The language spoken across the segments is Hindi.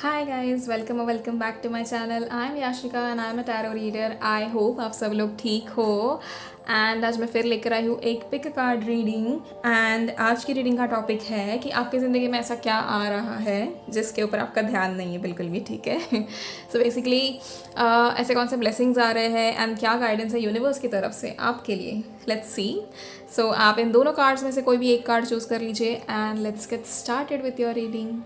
Hi guys, welcome back to my channel. I am Yashika and I am a tarot reader. I hope आप सब लोग ठीक हो। एंड आज मैं फिर लेकर आई हूँ एक पिक कार्ड रीडिंग। एंड आज की रीडिंग का टॉपिक है कि आपकी ज़िंदगी में ऐसा क्या आ रहा है जिसके ऊपर आपका ध्यान नहीं है बिल्कुल भी, ठीक है। सो बेसिकली ऐसे कौन से ब्लेसिंग्स आ रहे हैं एंड क्या गाइडेंस है यूनिवर्स की तरफ से आपके लिए। Let's see. सो आप इन दोनों कार्ड्स में से कोई भी एक कार्ड चूज़ कर लीजिए and let's get started with your reading.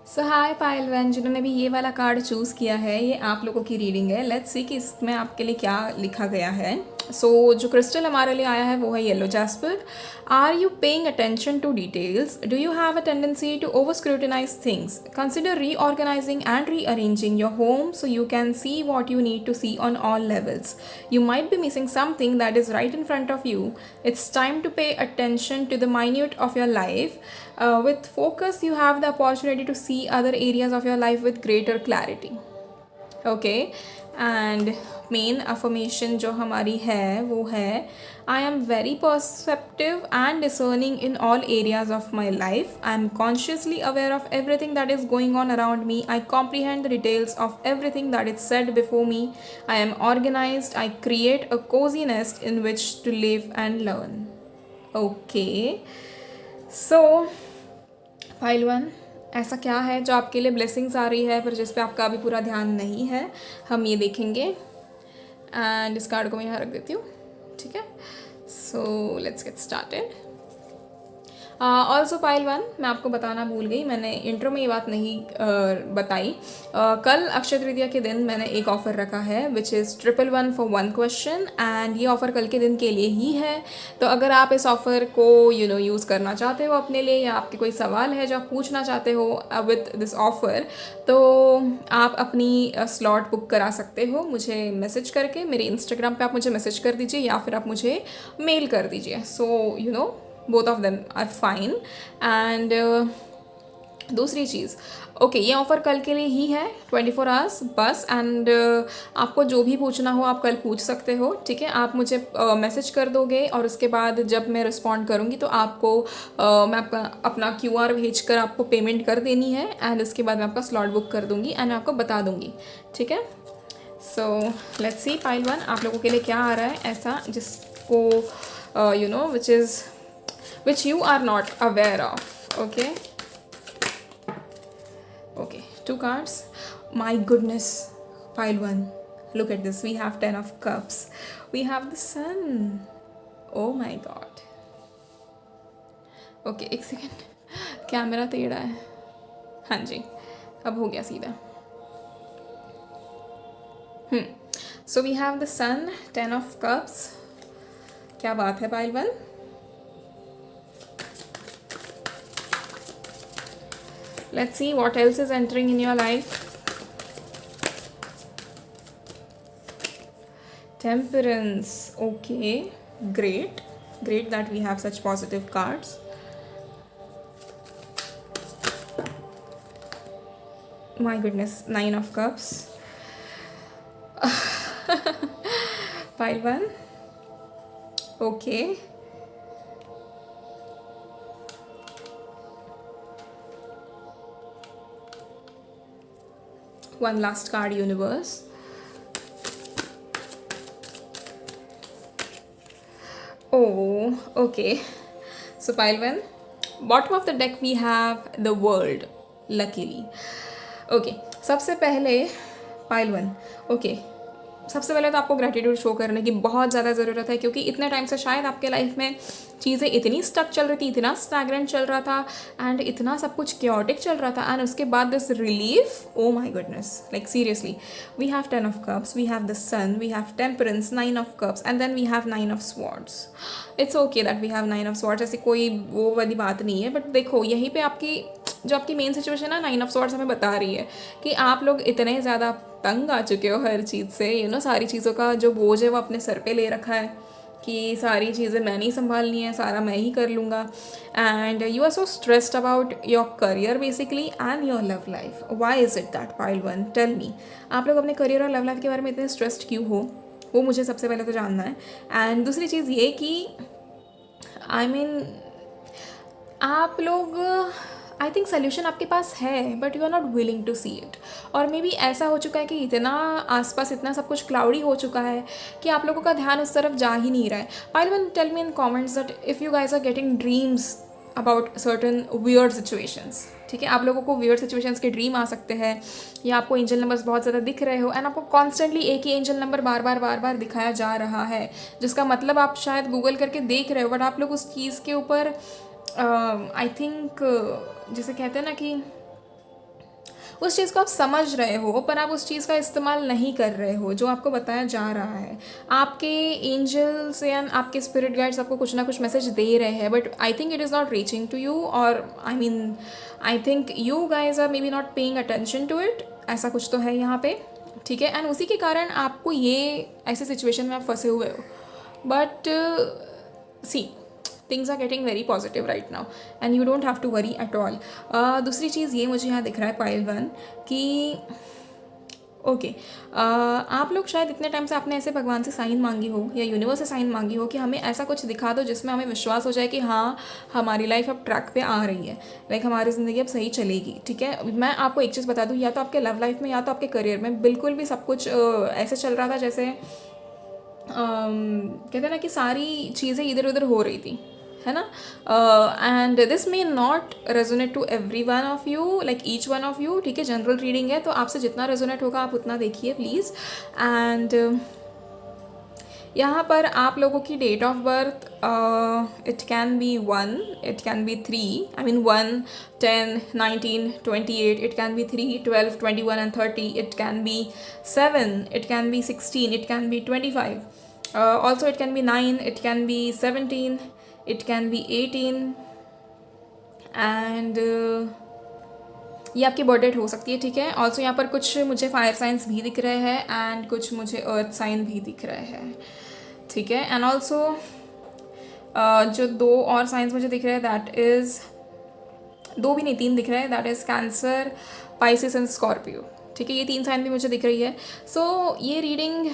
So hi पायलवन, जिन्होंने भी ये वाला कार्ड चूज़ किया है, ये आप लोगों की रीडिंग है। लेट्स सी कि इसमें आपके लिए क्या लिखा गया है। जो क्रिस्टल हमारे लिए आया है वो है yellow jasper. Are you paying attention to details? Do you have a tendency to over scrutinise things? Consider reorganising and rearranging your home so you can see what you need to see on all levels. You might be missing something that is right in front of you. It's time to pay attention to the minute of your life. With focus, you have the opportunity to see other areas of your life with greater clarity. Okay. And main affirmation जो हमारी है वो है, I am very perceptive and discerning in all areas of my life. I am consciously aware of everything that is going on around me. I comprehend the details of everything that is said before me. I am organised. I create a cosy nest in which to live and learn. Okay. So pile one, ऐसा क्या है जो आपके लिए ब्लेसिंग्स आ रही है पर जिस पे आपका अभी पूरा ध्यान नहीं है, हम ये देखेंगे। एंड इस कार्ड को मैं यहाँ रख देती हूँ, ठीक है। So let's get started. Also pile one, मैं आपको बताना भूल गई, मैंने इंट्रो में ये बात नहीं बताई। कल अक्षय तृतीया के दिन मैंने एक ऑफ़र रखा है which is 111 for 1 question. And ये ऑफ़र कल के दिन के लिए ही है। तो अगर आप इस ऑफ़र को यूज़ करना चाहते हो अपने लिए, या आपके कोई सवाल है जो आप पूछना चाहते हो विथ दिस ऑफ़र, तो आप अपनी स्लॉट बुक करा सकते हो मुझे मैसेज करके। मेरे इंस्टाग्राम पे आप मुझे मैसेज कर दीजिए या फिर आप मुझे मेल कर दीजिए। So both of them are fine. And दूसरी चीज़, ओके, ये ऑफ़र कल के लिए ही है, 24 आवर्स बस। एंड आपको जो भी पूछना हो आप कल पूछ सकते हो, ठीक है। आप मुझे मैसेज कर दोगे और उसके बाद जब मैं रिस्पॉन्ड करूँगी तो आपको मैं अपना QR भेज कर आपको पेमेंट कर देनी है। एंड उसके बाद मैं आपका स्लॉट बुक कर दूँगी एंड आपको बता दूँगी, ठीक है। So let's see pile one, आप लोगों के लिए क्या आ रहा है ऐसा जिसको which you are not aware of. Okay, okay, 2 cards. My goodness, pile one, look at this. We have 10 of cups. We have the sun. Oh my god. Okay, एक सेकेंड, कैमरा टेढ़ा है। हाँ जी, अब हो गया सीधा। So we have the sun, 10 of cups. क्या बात है pile one. Let's see what else is entering in your life. Temperance. Okay, great. Great that we have such positive cards. My goodness, 9 of cups. Pile one. Okay. One last card, universe. Oh, okay. So pile one, bottom of the deck we have the world, luckily. Okay, सबसे पहले पाइल वन। ओके, सबसे पहले तो आपको ग्रेटिट्यूड शो करने की बहुत ज़्यादा ज़रूरत है, क्योंकि इतने टाइम से शायद आपके लाइफ में चीज़ें इतनी स्टक चल रही थी, इतना स्टैग्नेंट चल रहा था एंड इतना सब कुछ क्योटिक चल रहा था, एंड उसके बाद this relief, oh my goodness, like seriously. We have 10 of cups, we have the sun, we have temperance, 9 of cups, and then we have 9 of swords. It's okay that we have 9 of swords, ऐसी कोई वो वाली बात नहीं है, बट देखो यहीं पे आपकी जो आपकी मेन सिचुएशन है 9 ऑफ स्वॉर्ड्स हमें बता रही है कि आप लोग इतने ज़्यादा तंग आ चुके हो हर चीज़ से, सारी चीज़ों का जो बोझ है वो अपने सर पे ले रखा है कि सारी चीज़ें मैं नहीं संभालनी है, सारा मैं ही कर लूँगा, and you are so stressed about your career basically and your love life. Why is it that pile one, tell me, आप लोग अपने करियर और लव लाइफ के बारे में इतने स्ट्रेस्ड क्यों हो, वो मुझे सबसे पहले तो जानना है। एंड दूसरी चीज़ ये कि आई मीन आप लोग, आई थिंक सोल्यूशन आपके पास है but you are not willing to see it, और मे बी ऐसा हो चुका है कि इतना आसपास इतना सब कुछ क्लाउडी हो चुका है कि आप लोगों का ध्यान उस तरफ जा ही नहीं रहा है। Pile one, tell me in comments that if you guys are getting dreams about certain weird situations, ठीक है, आप लोगों को वियर्ड सिचुएशंस के ड्रीम आ सकते हैं, या आपको एंजल नंबर्स बहुत ज़्यादा दिख रहे हो एंड आपको कॉन्स्टेंटली एक ही एंजल नंबर बार बार दिखाया जा रहा है, जिसका मतलब आप शायद गूगल करके देख रहे हो, बट आप लोग उस चीज़ के ऊपर आई थिंक जैसे कहते हैं ना कि उस चीज़ को आप समझ रहे हो पर आप उस चीज़ का इस्तेमाल नहीं कर रहे हो जो आपको बताया जा रहा है। आपके एंजल्स या आपके स्पिरिट गाइड्स आपको कुछ ना कुछ मैसेज दे रहे हैं, but I think it is not reaching to you, और I think you guys are maybe not paying attention to it, ऐसा कुछ तो है यहाँ पे, ठीक है। एंड उसी के कारण आपको ये ऐसे सिचुएशन में आप फंसे हुए हो, but see things are getting very positive right now and you don't have to worry at all. दूसरी चीज़ ये मुझे यहाँ दिख रहा है पाइल वन कि ओके, आप लोग शायद इतने टाइम से आपने ऐसे भगवान से साइन मांगी हो या यूनिवर्स से साइन मांगी हो कि हमें ऐसा कुछ दिखा दो जिसमें हमें विश्वास हो जाए कि हाँ हमारी लाइफ अब ट्रैक पे आ रही है, लाइक हमारी ज़िंदगी अब सही चलेगी, ठीक है। मैं आपको एक चीज़ बता दूँ, या तो आपके लव लाइफ में या तो आपके करियर में बिल्कुल भी सब कुछ ऐसे चल रहा था जैसे कहते हैं ना कि सारी चीज़ें इधर उधर हो रही थी, है ना। And this may not resonate to every one of you, like each one of you, ठीक है, जनरल रीडिंग है तो आपसे जितना रेजोनेट होगा आप उतना देखिए प्लीज़। एंड यहाँ पर आप लोगों की date of birth it can be 1, it can be 3, I mean 1, 10, 19, 28, it can be 3, 12, 21 and 30, it can be 7, it can be 16, it can be 25, also it can be 9, it can be 17, it can be 18 and ये आपकी बर्थ डेट हो सकती है, ठीक है। ऑल्सो यहाँ पर कुछ मुझे फायर साइंस भी दिख रहे हैं एंड कुछ मुझे अर्थ साइन भी दिख रहे हैं, ठीक है। एंड ऑल्सो जो 2 और साइंस मुझे दिख रहे हैं दैट इज़ 2 भी नहीं 3 दिख रहे हैं, that is cancer, Pisces and Scorpio, ठीक है। ये 3 साइन भी मुझे दिख रही है। सो ये रीडिंग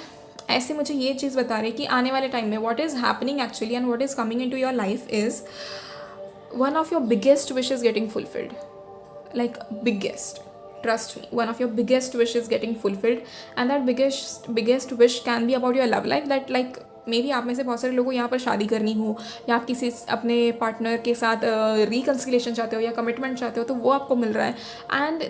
ऐसे मुझे ये चीज़ बता रही है कि आने वाले टाइम में what is happening actually and what is coming into your life is one of your biggest wish is getting fulfilled, like biggest, trust me, one of your biggest wish is getting fulfilled and that biggest wish can be about your love life, that like maybe आप में से बहुत सारे लोगों को यहाँ पर शादी करनी हो या आप किसी अपने पार्टनर के साथ रिकन्सिलेशन चाहते हो या कमिटमेंट चाहते हो तो वो आपको मिल रहा है। एंड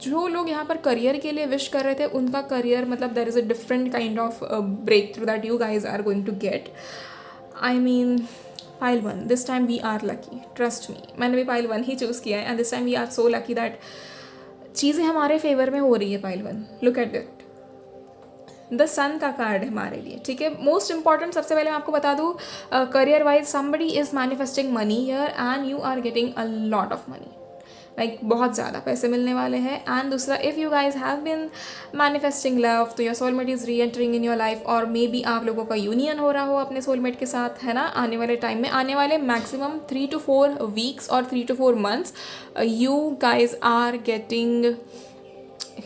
जो लोग यहाँ पर करियर के लिए विश कर रहे थे उनका करियर मतलब there is a different kind of breakthrough that you guys are going to get. I mean pile one, this time we are lucky, trust me, मैंने भी पाइल वन ही चूज़ किया है and this time we are so lucky that चीज़ें हमारे फेवर में हो रही है। Pile one, look at it, the sun का कार्ड है हमारे लिए, ठीक है। मोस्ट इंपॉर्टेंट सबसे पहले मैं आपको बता दूँ, career wise somebody is manifesting money here and you are getting a lot of money, like बहुत ज़्यादा पैसे मिलने वाले हैं। एंड दूसरा, if you guys have been manifesting love तो your soulmate is re entering in your life, और मे बी आप लोगों का यूनियन हो रहा हो अपने सोलमेट के साथ, है ना। आने वाले टाइम में, आने वाले मैक्सिमम 3 to 4 वीक्स और 3 to 4 months you guys are getting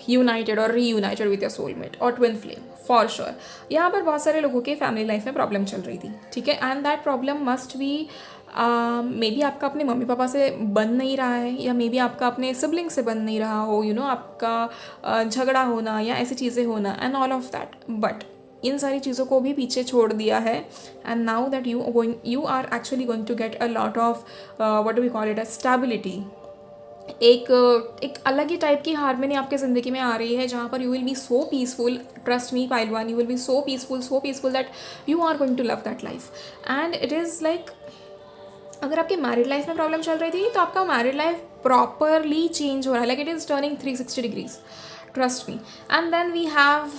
united or reunited with your soulmate or twin flame for sure. यहाँ पर बहुत सारे लोगों के फैमिली लाइफ में प्रॉब्लम चल रही थी, ठीक है। And that problem must be may be आपका अपने मम्मी पापा से बन नहीं रहा है, या मे बी आपका अपने सिबलिंग से बन नहीं रहा हो, आपका झगड़ा होना या ऐसी चीज़ें होना and all of that. But इन सारी चीज़ों को भी पीछे छोड़ दिया है, and now that you are actually going to get a lot of what do we call it a stability. एक अलग ही टाइप की हार्मनी आपके ज़िंदगी में आ रही है, जहाँ पर you will be so peaceful, trust me pile one, you will be so peaceful that you are going to love that life. And it is like, अगर आपकी मैरिड लाइफ में प्रॉब्लम चल रही थी तो आपका मैरिड लाइफ प्रॉपरली चेंज हो रहा है, like it is turning 360 degrees, trust me. And then we have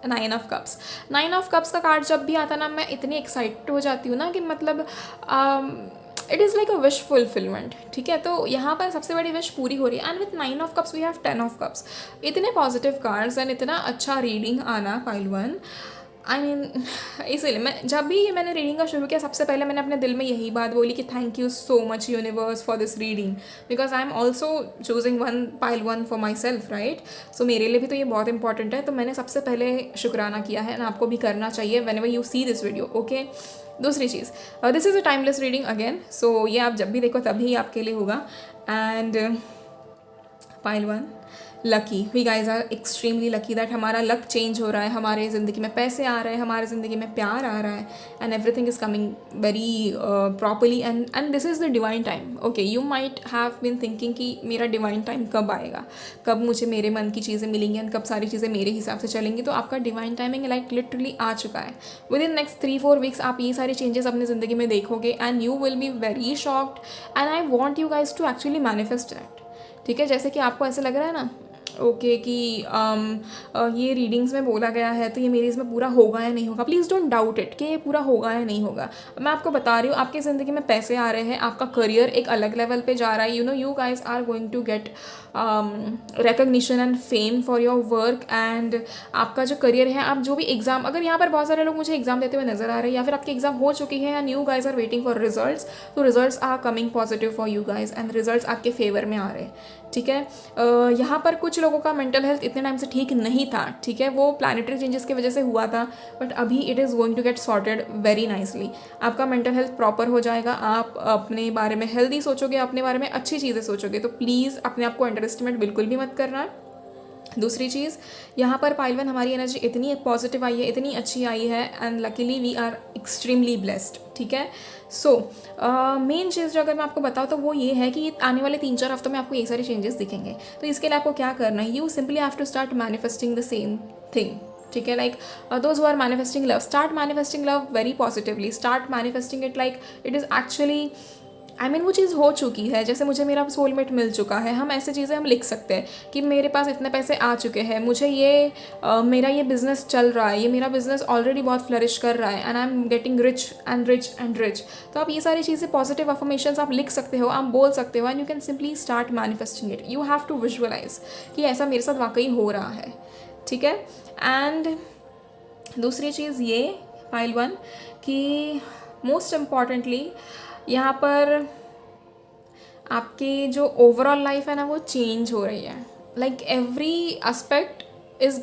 9 of cups का कार्ड जब भी आता ना, मैं इतनी एक्साइटेड हो जाती हूँ ना कि मतलब it is like a wish fulfilment, ठीक है। तो यहाँ पर सबसे बड़ी विश पूरी हो रही है, and with 9 of cups we have 10 of cups. इतने पॉजिटिव कार्ड्स एंड इतना अच्छा रीडिंग आना पाइल वन, आई मीन इसीलिए मैंने रीडिंग का शुरू किया, सबसे पहले मैंने अपने दिल में यही बात बोली कि thank you so much universe for this reading, because I am also choosing pile one for myself, right. So मेरे लिए भी तो ये बहुत इंपॉर्टेंट है, तो मैंने सबसे पहले शुक्राना किया है, एंड आपको भी करना चाहिए whenever you see this video, okay. दूसरी चीज़, this is a timeless reading again, so ये आप जब भी देखो तभी आपके लिए होगा। And pile one, lucky, we guys are extremely lucky that हमारा लक चेंज हो रहा है, हमारे ज़िंदगी में पैसे आ रहे हैं, हमारे ज़िंदगी में प्यार आ रहा है, and everything is coming very properly, and this is the divine time. Okay, you might have been thinking कि मेरा डिवाइन टाइम कब आएगा, कब मुझे मेरे मन की चीज़ें मिलेंगी एंड कब सारी चीज़ें मेरे हिसाब से चलेंगी। तो आपका डिवाइन टाइमिंग लाइक लिटरली आ चुका है। विद इन नेक्स्ट 3-4 वीक्स आप ये सारी चेंजेस अपनी ज़िंदगी में देखोगे, and you will be very shocked, and I want you guys to actually manifest that, ठीक है। जैसे कि आपको ऐसे लग रहा है ना ओके कि ये रीडिंग्स में बोला गया है तो ये मेरी इसमें पूरा होगा या नहीं होगा, प्लीज़ डोंट डाउट इट कि ये पूरा होगा या नहीं होगा। मैं आपको बता रही हूँ, आपकी ज़िंदगी में पैसे आ रहे हैं, आपका करियर एक अलग लेवल पे जा रहा है, you guys are going to get recognition and fame for your work, and आपका जो करियर है, आप जो भी एग्ज़ाम, अगर यहाँ पर बहुत सारे लोग मुझे एग्ज़ाम देते हुए नजर आ रहे हैं, या फिर आपकी एग्ज़ाम हो चुकी है and you guys are waiting for results, तो results are coming positive for you guys, and results आपके फेवर में आ रहे हैं, ठीक है। यहाँ पर कुछ लोगों का मेंटल हेल्थ इतने टाइम से ठीक नहीं था, ठीक है, वो प्लानिटरी चेंजेस की वजह से हुआ था, बट अभी it is going to get sorted very nicely. आपका मेंटल हेल्थ प्रॉपर हो जाएगा, आप अपने बारे में हेल्दी सोचोगे, अपने बारे में अच्छी चीज़ें सोचोगे, तो प्लीज़ अपने आप को अंडर एस्टिमेट बिल्कुल भी मत करना। दूसरी चीज़, यहाँ पर पाइल वन हमारी एनर्जी इतनी पॉजिटिव आई है, इतनी अच्छी आई है, and luckily we are extremely blessed, ठीक है। सो मेन चीज़ जो अगर मैं आपको बताऊँ तो वो ये है कि आने वाले 3-4 हफ्तों में आपको ये सारे चेंजेस दिखेंगे। तो इसके लिए आपको क्या करना है, you simply have to start manifesting the same thing, ठीक है। Like those who are manifesting love, start manifesting love very positively, start manifesting it like it is actually, I mean वो चीज़ हो चुकी है। जैसे मुझे मेरा सोलमेट मिल चुका है, हम ऐसे चीज़ें हम लिख सकते हैं कि मेरे पास इतने पैसे आ चुके हैं, मुझे ये मेरा ये बिज़नेस चल रहा है, ये मेरा बिज़नेस ऑलरेडी बहुत फ्लरिश कर रहा है, and I am getting rich and rich and rich. तो आप ये सारी चीज़ें पॉजिटिव अफर्मेशंस आप लिख सकते हो, आप बोल सकते हो, and you can simply start manifesting it. You have to visualise कि ऐसा मेरे साथ वाकई हो रहा है, ठीक है। एंड दूसरी चीज़ ये पाइल वन कि मोस्ट इम्पॉर्टेंटली यहाँ पर आपकी जो ओवरऑल लाइफ है ना वो चेंज हो रही है, like every aspect is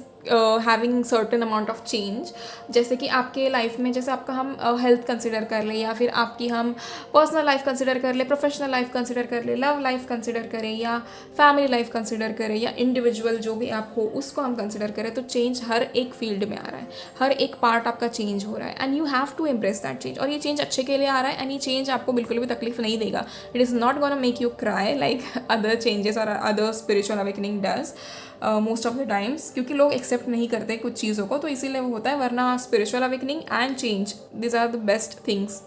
having certain amount of change. जैसे कि आपके लाइफ में, जैसे आपका हम हेल्थ कंसिडर कर ले, या फिर आपकी हम पर्सनल लाइफ कंसिडर कर ले, प्रोफेशनल लाइफ कंसिडर कर ले, लव लाइफ कंसिडर करें, या फैमिली लाइफ कंसिडर करें, या इंडिविजुअल जो भी आप हो उसको हम कंसिडर करें, तो चेंज हर एक फील्ड में आ रहा है, हर एक पार्ट आपका चेंज हो रहा है, and you have to embrace that change. और ये चेंज अच्छे के लिए आ रहा है, एंड ये चेंज आपको बिल्कुल भी तकलीफ नहीं देगा। It is not gonna make you cry like other changes और other spiritual awakening does most of the times, क्योंकि लोग एक्सेप्ट नहीं करते कुछ चीज़ों को, तो इसीलिए वो होता है। वरना spiritual awakening and change, this are the best things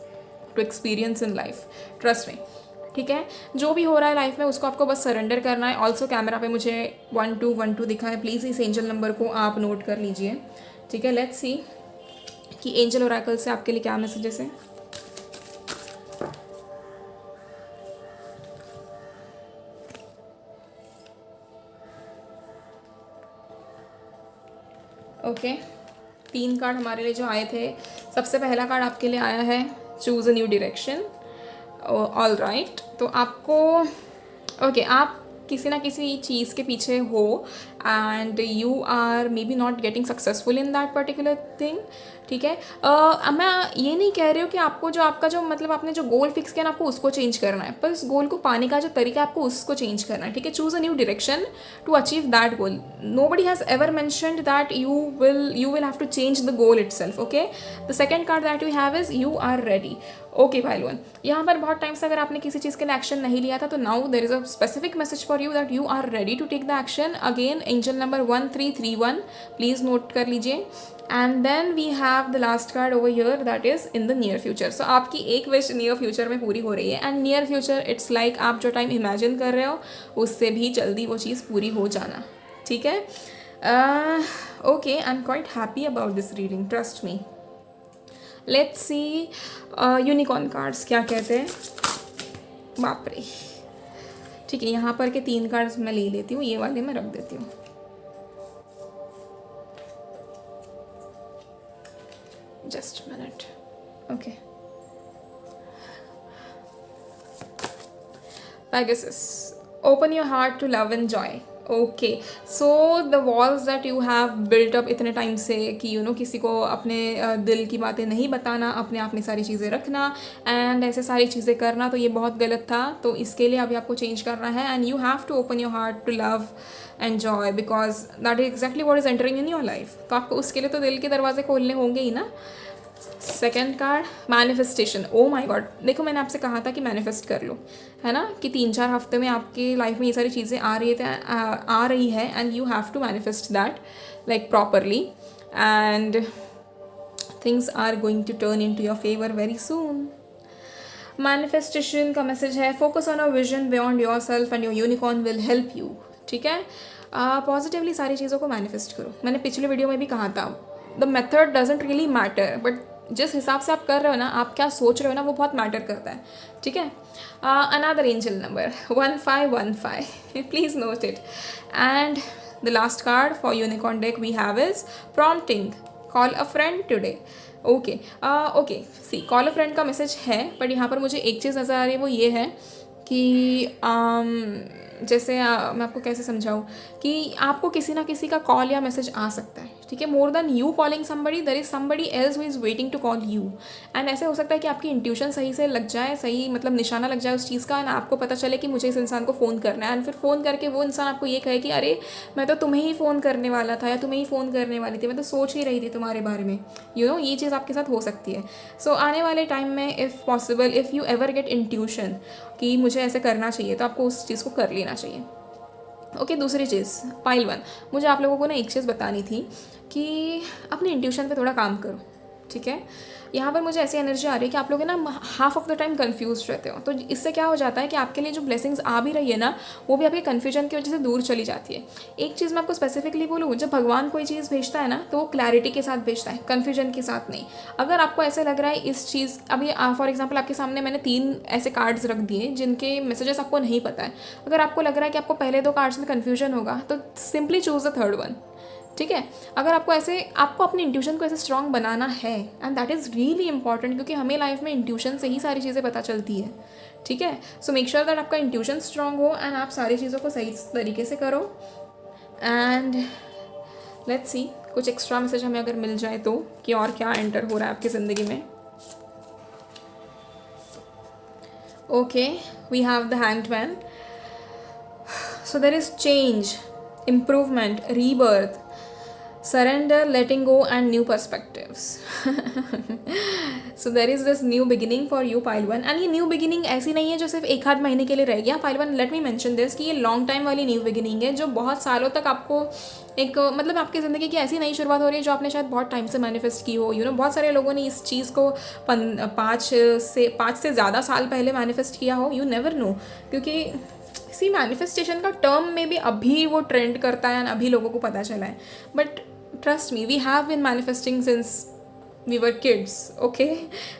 to experience in life, trust me, ठीक है। जो भी हो रहा है लाइफ में उसको आपको बस सरेंडर करना है। ऑल्सो कैमरा पे मुझे 1212 दिखा है, प्लीज़ इस एंजल नंबर को आप नोट कर लीजिए, ठीक है। लेट्स सी कि एंजल ओरेकल से आपके लिए क्या मैसेजेस हैं। ओके, 3 कार्ड हमारे लिए जो आए थे, सबसे पहला कार्ड आपके लिए आया है choose a new direction. All right, तो आपको ओके आप किसी ना किसी चीज़ के पीछे हो, and you are maybe not getting successful in that particular thing, ठीक है। मैं ये नहीं कह रही हूँ कि आपको जो आपका जो मतलब आपने जो गोल फिक्स किया ना आपको उसको चेंज करना है, पर उस गोल को पाने का जो तरीका है आपको उसको चेंज करना है, ठीक है। Choose a new direction to achieve that goal. Nobody has ever mentioned that you will have to change the goal itself. Okay, the second card that we have is you are ready. Okay भाई लोन, यहाँ पर बहुत टाइम से अगर आपने किसी चीज़ के लिए एक्शन नहीं लिया था तो now there is a specific message for you that you are ready to take the action. Again angel number 1331 please note कर लीजिए. And then we have the last card over here that is in the near future. So आपकी एक विश नियर फ्यूचर में पूरी हो रही है. And near future it's like आप जो टाइम इमेजिन कर रहे हो उससे भी जल्दी वो चीज़ पूरी हो जाना, ठीक है. Okay, I am quite happy about this reading, trust me. Let's see unicorn cards क्या कहते हैं. बाप रे, ठीक है, यहाँ पर के 3 कार्ड्स मैं ले लेती हूँ, ये वाले मैं रख देती हूँ. Just minute. Okay, Pegasus, open your heart to love and joy. Okay, so the walls that you have built up इतने टाइम से कि किसी को अपने दिल की बातें नहीं बताना, अपने आप में सारी चीज़ें रखना एंड ऐसे सारी चीज़ें करना, तो ये बहुत गलत था. तो इसके लिए अभी आपको चेंज करना है and you have to open your heart to love and joy because that is exactly what is entering in your life. तो आपको उसके लिए तो दिल के दरवाजे खोलने होंगे ही ना. Second card manifestation. Oh my god, देखो मैंने आपसे कहा था कि मैनिफेस्ट कर लो, है ना, कि 3-4 हफ्ते में आपकी लाइफ में ये सारी चीज़ें आ रही है and you have to manifest that like properly and things are going to turn in to your favour very soon. Manifestation का मैसेज है focus on a vision beyond yourself and your unicorn will help you, ठीक है. पॉजिटिवली सारी चीज़ों को मैनिफेस्ट करो. मैंने पिछले वीडियो में भी कहा था the method doesn't really matter, but जिस हिसाब से आप कर रहे हो ना, आप क्या सोच रहे हो ना, वो बहुत मैटर करता है, ठीक है. Another angel number 1515 please note it. And the last card for unicorn deck we have is prompting call a friend today. Okay okay, see call a friend का मैसेज है, बट यहाँ पर मुझे एक चीज़ नज़र आ रही है, वो ये है कि जैसे मैं आपको कैसे समझाऊँ कि आपको किसी ना किसी का कॉल या मैसेज आ सकता है, ठीक है. More than you calling somebody, there is somebody else who is waiting to call you. And ऐसे हो सकता है कि आपकी इंट्यूशन सही से लग जाए, सही मतलब निशाना लग जाए उस चीज़ का, एंड आपको पता चले कि मुझे इस इंसान को फ़ोन करना है. एंड फिर फ़ोन करके वो इंसान आपको ये कहे कि अरे मैं तो तुम्हें ही फ़ोन करने वाला था या तुम्हें ही फ़ोन करने वाली थी, मैं तो सोच ही रही थी तुम्हारे बारे में. ये चीज़ आपके साथ हो सकती है. सो आने वाले टाइम में if possible, if you ever get intuition कि मुझे ऐसे करना चाहिए, तो आपको उस चीज़ को कर लेना चाहिए. ओके, दूसरी चीज़ पाइल 1, मुझे आप लोगों को ना एक चीज़ बतानी थी कि अपने इंट्यूशन पे थोड़ा काम करो, ठीक है. यहाँ पर मुझे ऐसी एनर्जी आ रही है कि आप लोग ना half of the time confuse रहते हो, तो इससे क्या हो जाता है कि आपके लिए जो ब्लेसिंग्स आ भी रही है ना, वो भी आपके कन्फ्यूजन की वजह से दूर चली जाती है. एक चीज़ मैं आपको स्पेसिफिकली बोलूँ, जब भगवान कोई चीज़ भेजता है ना, तो वो क्लैरिटी के साथ भेजता है, कन्फ्यूजन के साथ नहीं. अगर आपको ऐसे लग रहा है इस चीज़, अभी फॉर एग्जाम्पल आपके सामने मैंने 3 ऐसे कार्ड्स रख दिए जिनके मैसेजेस आपको नहीं पता है. अगर आपको लग रहा है कि आपको पहले 2 कार्ड्स में कन्फ्यूजन होगा, तो simply choose the third one, ठीक है. अगर आपको अपने इंट्यूशन को ऐसे स्ट्रॉन्ग बनाना है, and that is really important, क्योंकि हमें लाइफ में इंट्यूशन से ही सारी चीज़ें पता चलती है, ठीक है. सो मेक श्योर दैट आपका इंट्यूशन स्ट्रॉन्ग हो एंड आप सारी चीज़ों को सही तरीके से करो. एंड लेट्स सी कुछ एक्स्ट्रा मैसेज हमें अगर मिल जाए तो, कि और क्या एंटर हो रहा है आपकी ज़िंदगी में. Okay, we have the hanged man. So there is change, improvement, rebirth, surrender, letting go and new perspectives. So there is this new beginning for you pile 1. and ये new beginning ऐसी नहीं है जो सिर्फ 1-8 महीने के लिए रहेगी. pile 1, let me mention this कि ये लॉन्ग टाइम वाली न्यू बिगिनिंग है, जो बहुत सालों तक आपको एक मतलब आपकी ज़िंदगी की ऐसी नई शुरुआत हो रही है जो आपने शायद बहुत टाइम से मैनिफेस्ट की हो. बहुत सारे लोगों ने इस चीज़ को 5 से ज़्यादा साल पहले मैनिफेस्ट किया हो. यू नेवर नो, क्योंकि इसी मैनिफेस्टेशन का टर्म में भी अभी वो ट्रेंड करता है एंड अभी लोगों को पता चला है. But trust me, we have been manifesting since we were kids, okay.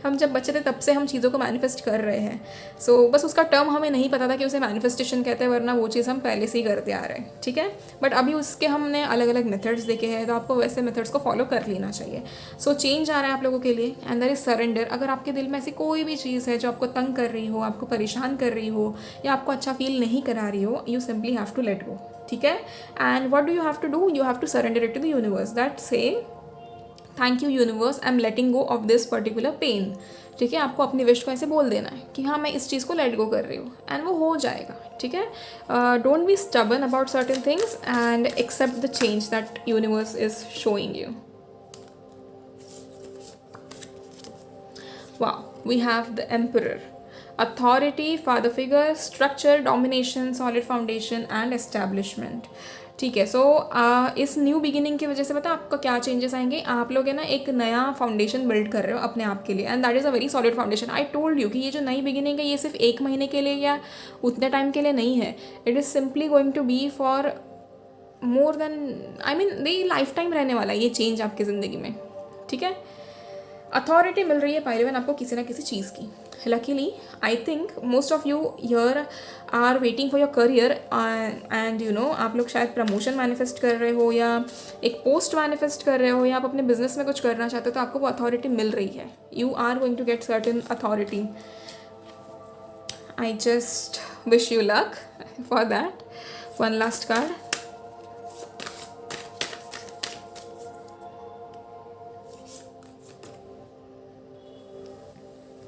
हम जब बच्चे थे तब से हम चीज़ों को मैनिफेस्ट कर रहे हैं। सो बस उसका टर्म हमें नहीं पता था कि उसे मैनिफेस्टेशन कहते हैं, वरना वो चीज़ हम पहले से ही करते आ रहे हैं, ठीक है। बट अभी उसके हमने अलग अलग मेथड्स देखे हैं, तो आपको वैसे मेथड्स को फॉलो कर लेना चाहिए। सो चेंज आ रहा है आप लोगों के लिए, एंड देयर इज सरेंडर। अगर आपके दिल में ऐसी कोई भी चीज़ है जो आपको तंग कर रही हो, आपको परेशान कर रही हो, या आपको अच्छा फील नहीं करा रही हो, you simply have to let go, ठीक है। And what do you have to do, you have to surrender it to the universe, that say thank you universe, I am letting go of this particular pain, ठीक है। आपको अपनी विश को ऐसे बोल देना है कि हाँ मैं इस चीज़ को लेट गो कर रही हूँ, एंड वो हो जाएगा, ठीक है। Don't be stubborn about certain things and accept the change that universe is showing you. Wow, we have the Emperor. Authority, father figure, structure, domination, solid foundation and establishment. ठीक है। सो इस न्यू बिगिनिंग की वजह से पता है आपका क्या चेंजेस आएंगे। आप लोग है ना एक नया फाउंडेशन बिल्ड कर रहे हो अपने आप के लिए, and that is a very solid foundation. I told you कि ये जो नई बिगिनिंग है ये सिर्फ 1 महीने के लिए या उतने टाइम के लिए नहीं है। It is simply going to be for more than, I mean ये लाइफ टाइम रहने वाला है ये चेंज आपकी ज़िंदगी में, ठीक है। अथॉरिटी मिल रही है पाइलवन आपको किसी ना किसी चीज़ की। Luckily I think most of you here are waiting for your career, and you know आप लोग शायद प्रमोशन मैनिफेस्ट कर रहे हो, या एक पोस्ट मैनिफेस्ट कर रहे हो, या आप अपने बिजनेस में कुछ करना चाहते हो, तो आपको वो अथॉरिटी मिल रही है। You are going to get certain authority. I just wish you luck for that. One last card.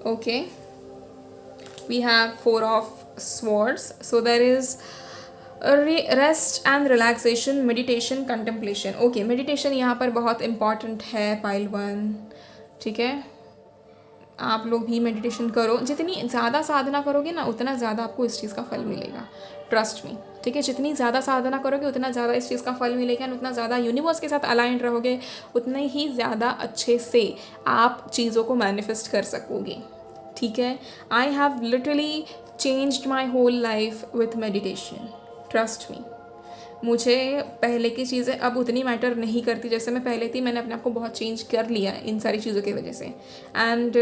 Okay, we have 4 of swords, so there is rest and relaxation, meditation, contemplation. Okay, meditation यहाँ पर बहुत important है पाइल वन, ठीक है। आप लोग भी मेडिटेशन करो, जितनी ज़्यादा साधना करोगे ना उतना ज़्यादा आपको इस चीज़ का फल मिलेगा, ट्रस्ट मी, ठीक है। जितनी ज़्यादा साधना करोगे उतना ज़्यादा इस चीज़ का फल मिलेगा, एंड उतना ज़्यादा यूनिवर्स के साथ अलाइंड रहोगे, उतने ही ज़्यादा अच्छे से आप चीज़ों को मैनिफेस्ट कर सकोगे, ठीक है। I have literally changed my whole life with meditation, trust me. मुझे पहले की चीज़ें अब उतनी मैटर नहीं करती जैसे मैं पहले थी। मैंने अपने आप को बहुत चेंज कर लिया है इन सारी चीज़ों की वजह से। एंड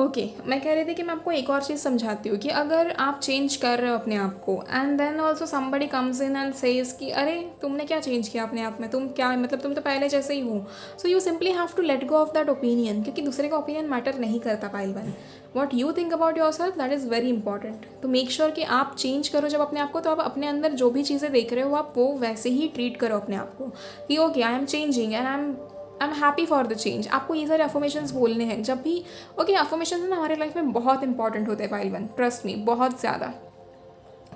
ओके, मैं कह रही थी कि मैं आपको एक और चीज़ समझाती हूँ कि अगर आप चेंज कर रहे हो अपने आप को, and then also somebody comes in and says कि अरे तुमने क्या चेंज किया अपने आप में, तुम क्या मतलब तुम तो पहले जैसे ही हो। So you simply have to let go of that opinion, क्योंकि दूसरे का ओपिनियन मैटर नहीं करता pile one. What you think about yourself that is very important. तो मेक श्योर कि आप चेंज करो जब अपने आप को, तो आप अपने अंदर जो भी चीज़ें देख रहे हो आप वो वैसे ही ट्रीट करो अपने आप को कि okay I am changing and I am happy for the change. आपको ये सारे अफर्मेशंस बोलने हैं जब भी। ओके, अफर्मेशंस ना हमारे लाइफ में बहुत इंपॉर्टेंट होते हैं पाइल वन, ट्रस्ट मी, बहुत ज़्यादा।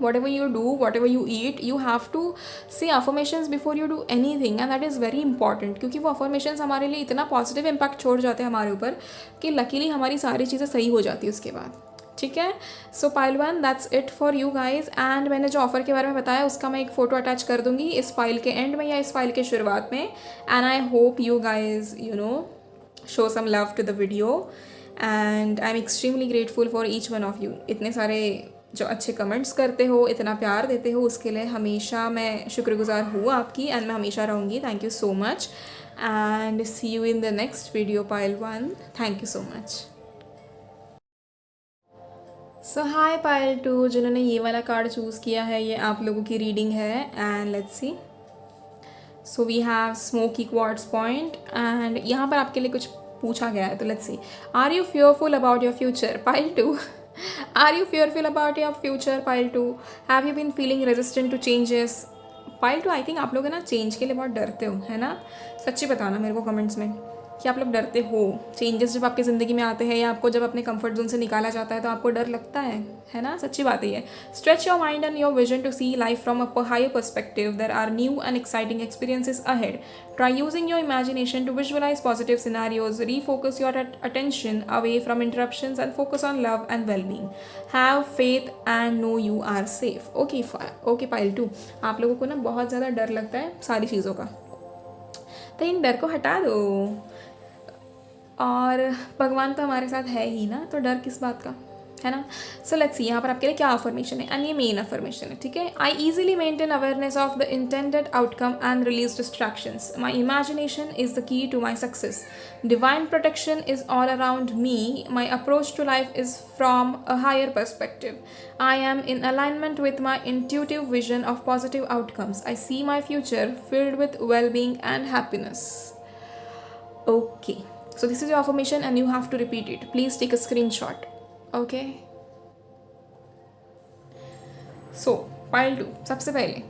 whatever you do, whatever you eat, you have to say affirmations before you do anything, and that is very important, क्योंकि वो affirmations हमारे लिए इतना पॉजिटिव इम्पैक्ट छोड़ जाते हैं हमारे ऊपर कि लकीली हमारी सारी चीज़ें सही हो जाती है उसके बाद, ठीक है। सो pile one that's it for you guys. And मैंने जो ऑफर के बारे में बताया उसका मैं एक फ़ोटो अटैच कर दूंगी इस फाइल के एंड में या इस फाइल के शुरुआत में। And I hope you guys you know show some love to the video, and I am extremely grateful for each one of you. इतने सारे जो अच्छे कमेंट्स करते हो, इतना प्यार देते हो, उसके लिए हमेशा मैं शुक्रगुजार हूँ आपकी, एंड मैं हमेशा रहूँगी। Thank you so much, and see you in the next video pile one. Thank you so much. So hi pile two, जिन्होंने ये वाला कार्ड चूज़ किया है ये आप लोगों की रीडिंग है, and let's see. So we have smoky quartz point, and यहाँ पर आपके लिए कुछ पूछा गया है, तो let's see. Are you fearful about your future pile two? Are you fearful about your future, Pile 2? Have you been feeling resistant to changes? Pile 2, I think आप लोग है ना चेंज के लिए बहुत डरते हो, है ना। सच्ची बताना मेरे को कमेंट्स में कि आप लोग डरते हो। चेंजेस जब आपकी ज़िंदगी में आते हैं या आपको जब अपने कंफर्ट जोन से निकाला जाता है तो आपको डर लगता है ना। सच्ची बात है ये। Stretch your mind and your vision to see life from a higher perspective. There are new and exciting experiences ahead. Try using your imagination to visualize positive scenarios. Refocus your attention away from interruptions and focus on love and well-being. Have faith and know you are safe. Okay, Pile 2. आप लोगों को ना बहुत ज़्यादा डर लगता है सारी चीज़ों का, तो इन डर को हटा दो। और भगवान तो हमारे साथ है ही ना, तो डर किस बात का, है ना। सो लेट्स सी यहाँ पर आपके लिए क्या अफर्मेशन है, एंड ये मेन अफर्मेशन है, ठीक है। I easily maintain awareness of the intended outcome and release distractions. My imagination is the key to my success. Divine protection is all around me. My approach to life is from a higher perspective. I am in alignment with my intuitive vision of positive outcomes. I see my future filled with well-being and happiness. Okay, so this is your affirmation and you have to repeat it. Please take a screenshot. Okay. So pile 2, सबसे पहले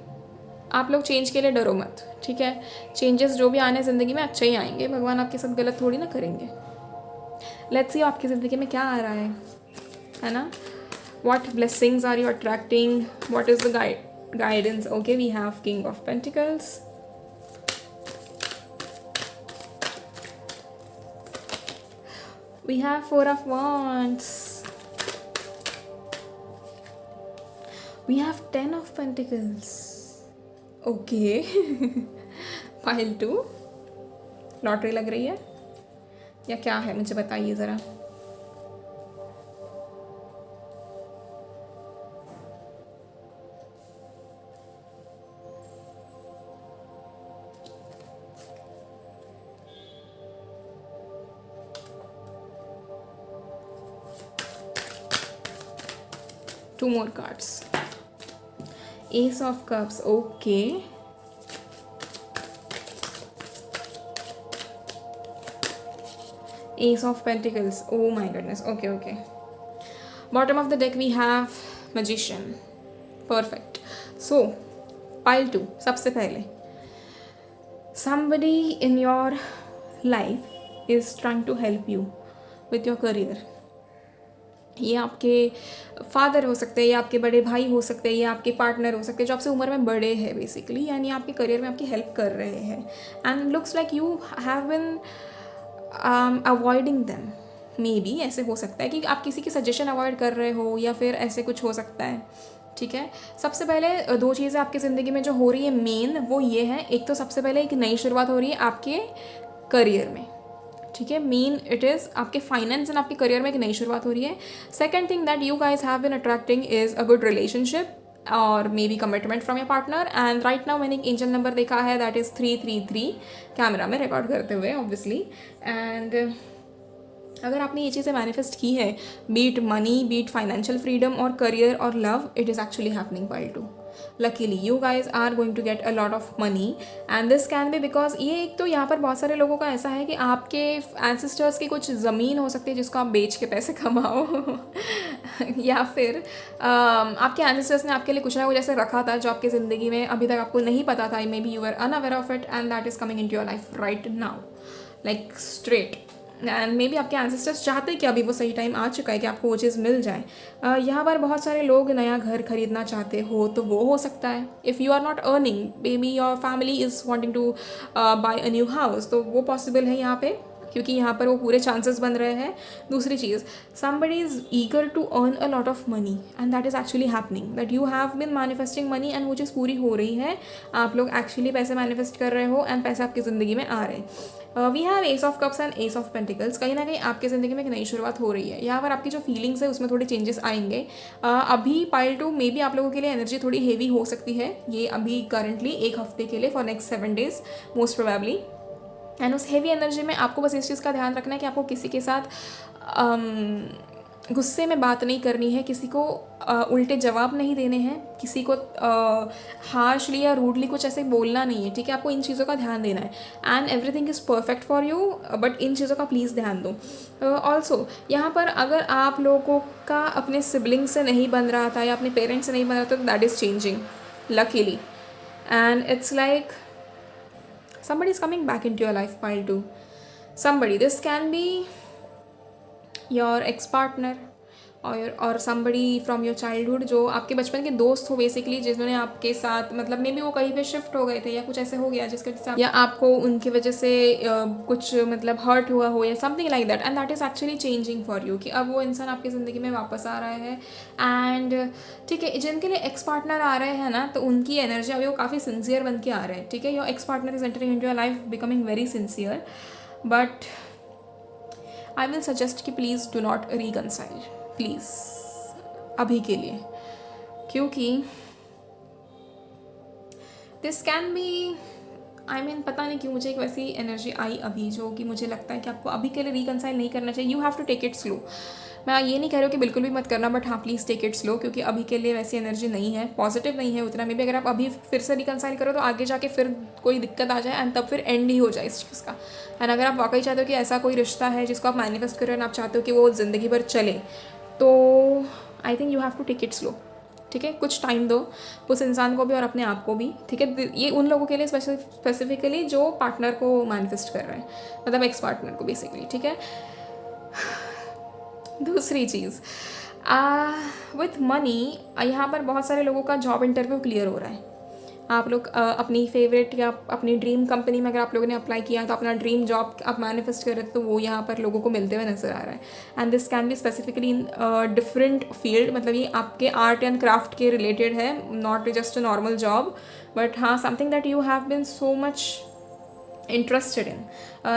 आप लोग चेंज के लिए डरो मत, ठीक है। चेंजेस जो भी आने ज़िंदगी में अच्छे ही आएंगे, भगवान आपके साथ गलत थोड़ी ना करेंगे। लेट्स सी आपकी ज़िंदगी में क्या आ रहा है ना। What blessings are you attracting? What is the guidance? Okay, we have King of Pentacles. We have Four of Wands. We have 10 of Pentacles. Okay. Pile 2. Lottery लग रही है या क्या है, मुझे बताइए ज़रा। Two more cards. Ace of Cups. Okay. Ace of Pentacles. Oh my goodness. Okay, okay. Bottom of the deck we have Magician. Perfect. So pile 2. सबसे पहले somebody in your life is trying to help you with your career. ये आपके फादर हो सकते हैं, ये आपके बड़े भाई हो सकते हैं, ये आपके पार्टनर हो सकते हैं जो आपसे उम्र में बड़े हैं बेसिकली, यानी आपके करियर में आपकी हेल्प कर रहे हैं। And looks like you have been avoiding them. May be ऐसे हो सकता है कि आप किसी की सजेशन अवॉइड कर रहे हो या फिर ऐसे कुछ हो सकता है, ठीक है। सबसे पहले 2 चीज़ें आपकी ज़िंदगी में जो हो रही है मेन, वो ये है। एक तो सबसे पहले एक नई शुरुआत हो रही है आपके करियर में, ठीक है। मेन इट इज़ आपके फाइनेंस एंड आपके करियर में एक नई शुरुआत हो रही है। Second thing that you guys have been attracting is a good relationship और maybe commitment from your partner. And right now मैंने एक एंजल नंबर देखा है दैट इज़ 333 कैमरा में रिकॉर्ड करते हुए ऑब्वियसली। एंड अगर आपने ये चीज़ें मैनिफेस्ट की है, be it money, be it financial freedom और करियर और love, it is actually happening pile 2। Luckily you guys are going to get a lot of money and this can be because ये एक तो यहाँ पर बहुत सारे लोगों का ऐसा है कि आपके एंसेस्टर्स की कुछ ज़मीन हो सकती है जिसको आप बेच के पैसे कमाओ या फिर आपके एंसेस्टर्स ने आपके लिए कुछ ना कुछ ऐसे रखा था जो आपकी ज़िंदगी में अभी तक आपको नहीं पता था। Maybe you are unaware of it and that is coming in to your life right now, like straight. And maybe आपके एंसेस्टर्स चाहते हैं कि अभी वो सही टाइम आ चुका है कि आपको वो चीज़ मिल जाए। यहाँ पर बहुत सारे लोग नया घर खरीदना चाहते हो तो वो हो सकता है। If you are not earning, maybe your family is wanting to buy a new house, तो वो पॉसिबल है यहाँ पे, क्योंकि यहाँ पर वो पूरे चांसेस बन रहे हैं। दूसरी चीज़, somebody is eager to earn a lot of money and that is actually happening, that you have been manifesting money and वो चीज़ पूरी हो रही है। आप लोग एक्चुअली पैसे मैनिफेस्ट कर रहे हो एंड पैसे आपकी ज़िंदगी में आ रहे हैं। We have ace of cups and ace of pentacles. कहीं ना कहीं आपकी ज़िंदगी में एक नई शुरुआत हो रही है। यहाँ पर आपकी जो फीलिंग्स है उसमें थोड़े चेंजेस आएंगे। अभी पाइल 2 मे बी आप लोगों के लिए एनर्जी थोड़ी हेवी हो सकती है, ये अभी करंटली 1 हफ्ते के लिए for next 7 days most probably. And उस हेवी एनर्जी में आपको बस इस चीज़ का ध्यान रखना है कि आपको किसी के साथ गुस्से में बात नहीं करनी है, किसी को उल्टे जवाब नहीं देने हैं, किसी को हार्शली या रूडली कुछ ऐसे बोलना नहीं है, ठीक है। आपको इन चीज़ों का ध्यान देना है and everything is perfect for you, but in चीज़ों का प्लीज़ ध्यान दो। ऑल्सो यहाँ पर अगर आप लोगों का अपने सिबलिंग से नहीं बन रहा था या अपने पेरेंट्स से नहीं बन रहा था, तो that is changing luckily and it's like somebody is coming back into your life, pile 2. Somebody, this can be your ex-partner और somebody from your childhood, जो आपके बचपन के दोस्त हो बेसिकली, जिन्होंने आपके साथ मतलब मे बी वो कहीं पे शिफ्ट हो गए थे या कुछ ऐसे हो गया जिसके वजह से या आपको उनकी वजह से कुछ मतलब हर्ट हुआ हो या something like that, and that is actually changing for you, कि अब वो इंसान आपकी ज़िंदगी में वापस आ रहा है। एंड ठीक है, जिनके लिए एक्स पार्टनर आ रहे हैं ना, तो उनकी एनर्जी अभी वो काफ़ी सिंसियर बन के आ रहे हैं, ठीक है। Your ex partner is entering into your life becoming very sincere, but I will suggest कि please do not reconcile, please, अभी के लिए, क्योंकि दिस कैन बी पता नहीं क्यों मुझे एक वैसी एनर्जी आई अभी जो कि मुझे लगता है कि आपको अभी के लिए रिकनसाइल नहीं करना चाहिए. You have to take it slow. मैं ये नहीं कह रही हूँ कि बिल्कुल भी मत करना, बट हाँ प्लीज़ टेक इट स्लो, क्योंकि अभी के लिए वैसी एनर्जी नहीं है, पॉजिटिव नहीं है उतना. मे भी अगर आप अभी फिर से रिकनसाइल करो तो आगे जाके फिर कोई दिक्कत आ जाए एंड तब फिर एंड ही हो जाए इस चीज़ का. एंड अगर आप वाकई चाहते हो कि ऐसा कोई रिश्ता है जिसको आप मैनिफेस्ट करो एंड आप चाहते हो कि वो ज़िंदगी भर चले, तो I think you have to take it slow. ठीक है, कुछ टाइम दो उस इंसान को भी और अपने आप को भी. ठीक है, ये उन लोगों के लिए स्पेसिफिकली जो पार्टनर को मैनिफेस्ट कर रहे हैं, मतलब एक्स पार्टनर को बेसिकली. ठीक है. दूसरी चीज़, विथ मनी, यहाँ पर बहुत सारे लोगों का जॉब इंटरव्यू क्लियर हो रहा है. आप लोग अपनी फेवरेट या अपनी ड्रीम कंपनी में अगर आप लोगों ने अप्लाई किया तो अपना ड्रीम जॉब आप मैनिफेस्ट कर रहे तो वो यहाँ पर लोगों को मिलते हुए नजर आ रहा है. And this can be specifically in different field, मतलब ये आपके आर्ट एंड क्राफ्ट के रिलेटेड है, not just a normal job, but हाँ something that you have been so much interested in.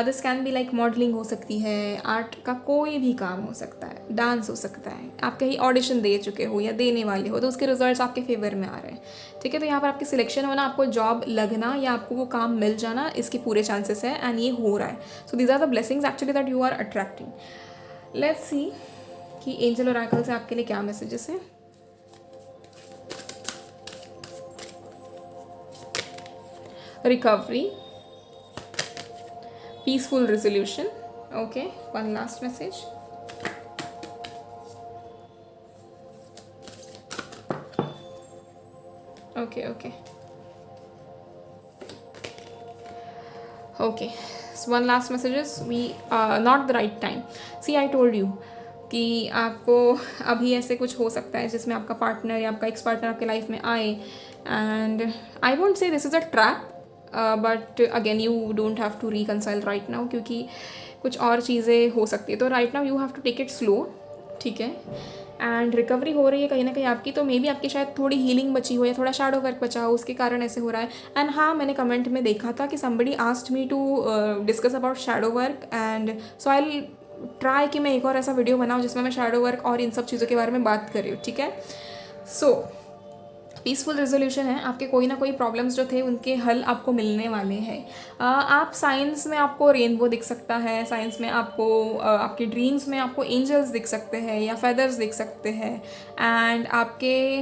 This can be like modelling हो सकती है, आर्ट का कोई भी काम हो सकता है, डांस हो सकता है. आप कहीं ऑडिशन दे चुके हो या देने वाले हो तो उसके रिजल्ट्स आपके फेवर में आ रहे हैं. ठीक है, तो यहाँ पर आपकी सिलेक्शन होना, आपको जॉब लगना या आपको वो काम मिल जाना, इसके पूरे चांसेस है एंड ये हो रहा है. So these are the blessings actually that you are attracting. Let's see कि एंजल ओरेकल से आपके लिए क्या मैसेजेस हैं. Recovery, peaceful resolution. Okay, one last message. Okay, so one last message is we not the right time. See, I told you कि आपको अभी ऐसे कुछ हो सकता है जिसमें आपका पार्टनर या आपका एक्स पार्टनर आपके लाइफ में आए, and I won't say this is a trap, but again you don't have to reconcile right now, क्योंकि कुछ और चीज़ें हो सकती है. तो right now you have to take it slow. ठीक है, एंड रिकवरी हो रही है कहीं ना कहीं आपकी, तो मे बी आपकी शायद थोड़ी हीलिंग बची हो या थोड़ा शैडो वर्क बचा हो, उसके कारण ऐसे हो रहा है. एंड हाँ, मैंने कमेंट में देखा था कि somebody asked me to discuss about shadow work, and so I will try कि मैं एक और ऐसा वीडियो बनाऊँ जिसमें मैं शैडो वर्क और इन सब चीज़ों के बारे में बात कर रही हूँ. ठीक है, सो पीसफुल रेजोल्यूशन है. आपके कोई ना कोई प्रॉब्लम्स जो थे उनके हल आपको मिलने वाले हैं. आप साइंस में आपको रेनबो दिख सकता है, साइंस में आपको आपके ड्रीम्स में आपको एंजल्स दिख सकते हैं या फेदर्स दिख सकते हैं, एंड आपके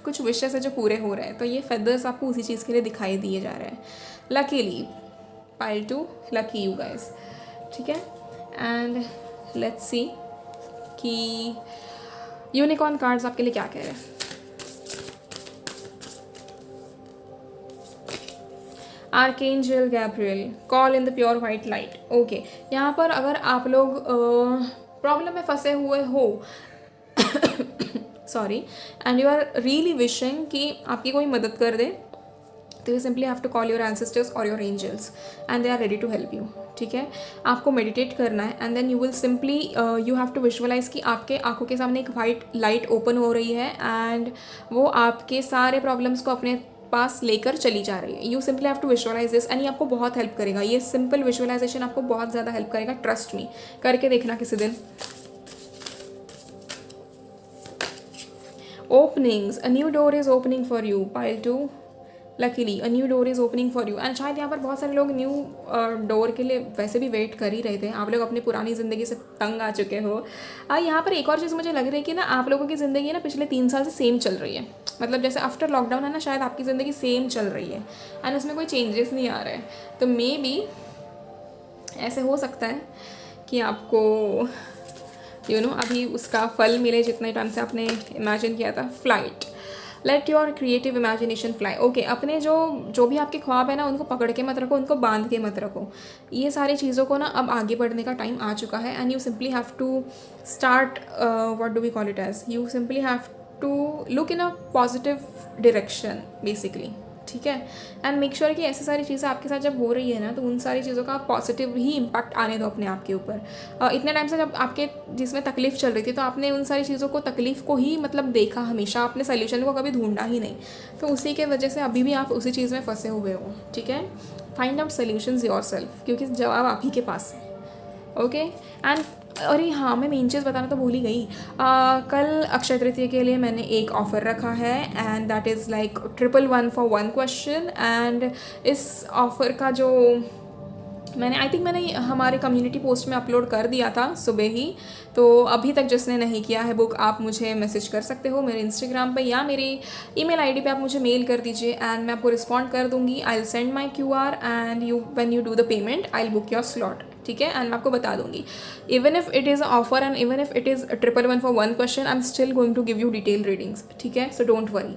कुछ विशेस है जो पूरे हो रहे हैं, तो ये फेदर्स आपको उसी चीज़ के लिए दिखाई दिए जा रहे हैं. Luckily pile 2, lucky you guys. ठीक है, एंड लेट्स सी कि यूनिकॉर्न कार्ड्स आपके लिए क्या कह रहे हैं. Archangel Gabriel, call in the pure white light. Okay, यहाँ पर अगर आप लोग प्रॉब्लम में फंसे हुए हो sorry, and you are really wishing कि आपकी कोई मदद कर दे, तो you simply have to call your ancestors और your angels and they are ready to help you. ठीक है, आपको मेडिटेट करना है and then you will simply you have to visualise कि आपके आंखों के सामने एक वाइट लाइट ओपन हो रही है एंड वो आपके सारे प्रॉब्लम्स को अपने पास लेकर चली जा रही है. You simply have to visualise this and ये आपको बहुत हेल्प करेगा. ये सिंपल विजुअलाइजेशन आपको बहुत ज़्यादा हेल्प करेगा, ट्रस्ट मी. करके देखना किसी दिन. Openings, a new door is opening for you. Pile 2, luckily a new door is opening for you. And शायद यहाँ पर बहुत सारे लोग न्यू डोर के लिए वैसे भी वेट कर ही रहे थे. आप लोग अपनी पुरानी ज़िंदगी से तंग आ चुके हो. यहाँ पर एक और चीज़ मुझे लग रही है कि ना आप लोगों की ज़िंदगी ना पिछले 3 साल से सेम चल रही है. मतलब जैसे आफ्टर लॉकडाउन है ना, शायद आपकी ज़िंदगी सेम चल रही है एंड उसमें कोई चेंजेस नहीं आ रहे हैं. तो मे बी ऐसे हो सकता है कि आपको अभी उसका फल मिले जितने टाइम से आपने इमेजिन किया था. Flight, let your creative imagination fly. Okay, अपने जो भी आपके ख्वाब है ना उनको पकड़ के मत रखो, उनको बांध के मत रखो. ये सारी चीज़ों को ना अब आगे बढ़ने का टाइम आ चुका है and you simply have to start, what do we call it as, you simply have to look in a positive direction basically. ठीक है, एंड मेक श्योर कि ऐसी सारी चीज़ें आपके साथ जब हो रही है ना तो उन सारी चीज़ों का पॉजिटिव ही इम्पैक्ट आने दो अपने आप के ऊपर. इतने टाइम से जब आपके जिसमें तकलीफ़ चल रही थी तो आपने उन सारी चीज़ों को, तकलीफ़ को ही मतलब देखा हमेशा, आपने सोल्यूशन को कभी ढूंढा ही नहीं. तो उसी के वजह से अभी भी आप उसी चीज़ में फंसे हुए हो. ठीक है, फाइंड आउट सोल्यूशंस योरसेल्फ, क्योंकि जवाब आप ही के पास है. ओके, एंड अरे हाँ, मैं मेन चीज़ बताना तो भूल ही गई। कल अक्षय तृतीया के लिए मैंने एक ऑफ़र रखा है and that is like 111 for 1 question. And इस ऑफ़र का जो मैंने आई थिंक मैंने हमारे कम्युनिटी पोस्ट में अपलोड कर दिया था सुबह ही। तो अभी तक जिसने नहीं किया है बुक, आप मुझे मैसेज कर सकते हो मेरे इंस्टाग्राम पे या मेरे ईमेल आईडी पे आप मुझे मेल कर दीजिए एंड मैं आपको रिस्पॉन्ड कर दूँगी। I will send my QR and you when you do the payment I will book your slot, ठीक है। एंड मैं आपको बता दूँगी, even if it is offer and even if it is 111 for 1 question, I am still going to give you detail readings, ठीक है। So don't worry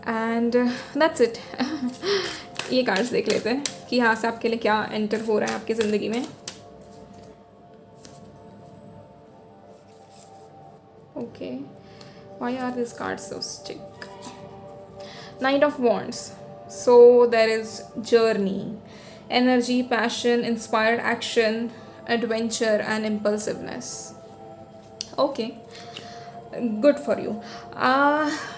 and that's it. ये कार्ड्स देख लेते हैं कि यहाँ से आपके लिए क्या एंटर हो रहा है आपकी ज़िंदगी में। Okay, why are this cards so stick? Knight of wands, so there is journey, energy, passion, inspired action, adventure and impulsiveness. Okay, good for you.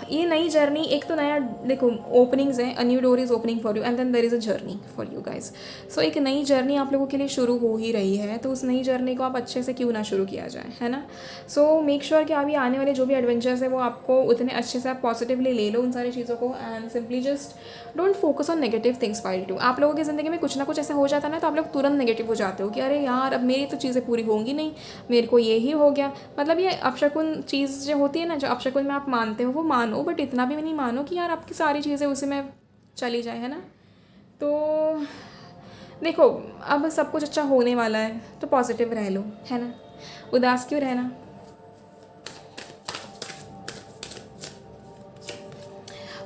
ये नई जर्नी, एक तो नया देखो ओपनिंग्स हैं, a new door is opening for you and then there is a journey for you guys. So एक नई जर्नी आप लोगों के लिए शुरू हो ही रही है, तो उस नई जर्नी को आप अच्छे से क्यों ना शुरू किया जाए, है ना। सो मेक श्योर कि अभी आने वाले जो भी एडवेंचर्स है वो आपको उतने अच्छे से आप पॉजिटिवली ले लो उन सारी चीज़ों को and simply just don't focus on negative things pile two. आप लोगों की ज़िंदगी में कुछ ना कुछ ऐसा हो जाता है ना, तो आप लोग तुरंत नेगेटिव हो जाते हो कि अरे यार अब मेरी तो चीज़ें पूरी होंगी नहीं, मेरे को ये ही हो गया। मतलब ये अपशकुन चीज़ जो होती है ना, जो अपशकुन में आप मानते हो वो मानो, बट इतना भी नहीं मानो कि यार आपकी सारी चीज़ें उसी में चली जाए, है ना। तो देखो अब सब कुछ अच्छा होने वाला है तो पॉजिटिव रह लो, है ना, उदास क्यों रहना।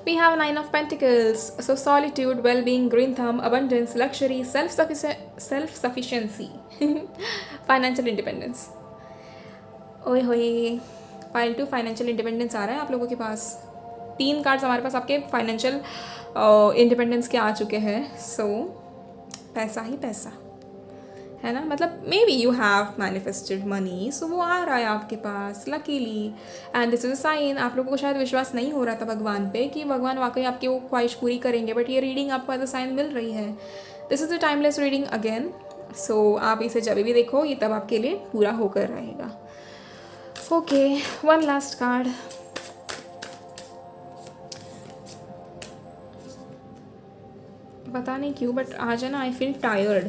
We have 9 of Pentacles, so solitude, well-being, green thumb, abundance, luxury, self-sufficiency, financial independence. ओए होए, पाइल 2 फाइनेंशियल इंडिपेंडेंस आ रहा है आप लोगों के पास। 3 कार्ड्स हमारे पास आपके फाइनेंशियल इंडिपेंडेंस के आ चुके हैं। सो पैसा ही पैसा, है ना। मतलब maybe you have manifested money, so वो आ रहा है आपके पास luckily and this is a sign. आप लोगों को शायद विश्वास नहीं हो रहा था भगवान पे कि भगवान वाकई आपकी वो ख्वाहिश पूरी करेंगे, बट ये रीडिंग आपको एज अ साइन मिल रही है। This is a timeless reading again, so आप इसे जब भी देखो ये तब आपके लिए पूरा होकर रहेगा। Okay, one last card. पता नहीं क्यों बट आज है ना I feel tired.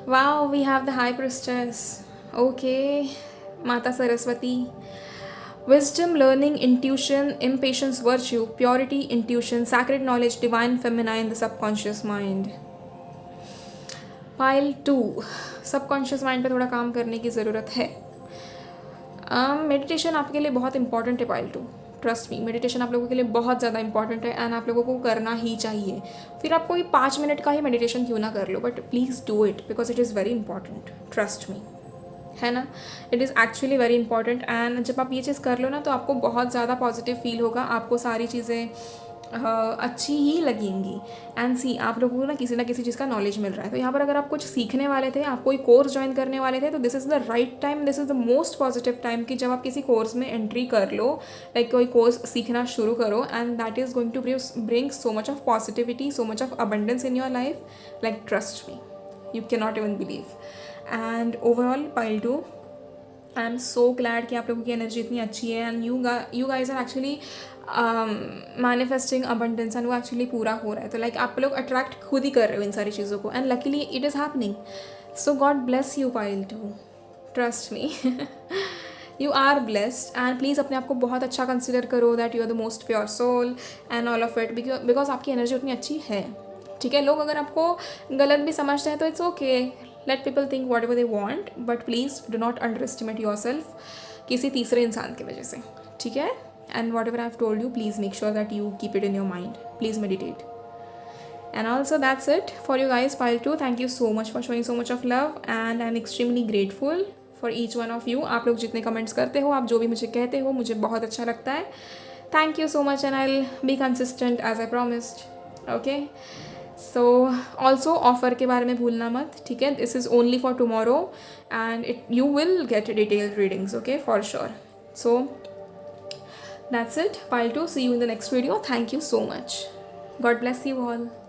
Wow, we have the high priestess. Okay, Mata Saraswati, wisdom, learning, intuition, impatience, virtue, purity, intuition, sacred knowledge, divine feminine, the subconscious mind. Pile 2, subconscious mind पे थोड़ा काम करने की ज़रूरत है। मेडिटेशन आपके लिए बहुत इंपॉर्टेंट है पाइल 2, ट्रस्ट मी। मेडिटेशन आप लोगों के लिए बहुत ज़्यादा इंपॉर्टेंट है एंड आप लोगों को करना ही चाहिए। फिर आप कोई 5 मिनट का ही मेडिटेशन क्यों ना कर लो, but please do it because it is very important, trust me, है ना। It is actually very important and जब आप ये चीज़ कर लो ना तो आपको बहुत ज़्यादा पॉजिटिव फील होगा, आपको सारी चीज़ें अच्छी ही लगेंगी। एंड सी, आप लोगों को ना किसी चीज़ का नॉलेज मिल रहा है। तो यहाँ पर अगर आप कुछ सीखने वाले थे, आप कोई कोर्स ज्वाइन करने वाले थे, तो this is the right time, this is the most positive time कि जब आप किसी कोर्स में एंट्री कर लो, लाइक कोई कोर्स सीखना शुरू करो and that is going to bring so much of positivity, so much of abundance in your life, like trust me, you can not even believe. And overall pile 2, I am so glad कि आप लोगों की एनर्जी इतनी अच्छी है and you guys are actually manifesting abundance and वो एक्चुअली पूरा हो रहा है। तो लाइक आप लोग अट्रैक्ट खुद ही कर रहे हो इन सारी चीज़ों को and luckily it is happening. So god bless you pile 2, trust me, you are blessed and please अपने आप को बहुत अच्छा कंसिडर करो that you are the most pure soul and all of it, because आपकी एनर्जी उतनी अच्छी है, ठीक है। लोग अगर आपको गलत भी समझते हैं तो it's okay, let people think what ever they want, but please do not under estimate your self किसी तीसरे इंसान की वजह से, ठीक है। And what ever I have told you, please make sure that you keep it in your mind. Please meditate. And also that's it for you guys, pile 2. Thank you so much for showing so much of love and I'm extremely grateful for each one of you. आप लोग जितने कमेंट्स करते हो, आप जो भी मुझे कहते हो, मुझे बहुत अच्छा लगता है. Thank you so much and I'll be consistent as I promised. Okay. So also offer के बारे में भूलना मत, ठीक है. This is only for tomorrow and you will get detailed readings, okay, for sure. So that's it, pile 2. See you in the next video. Thank you so much. God bless you all.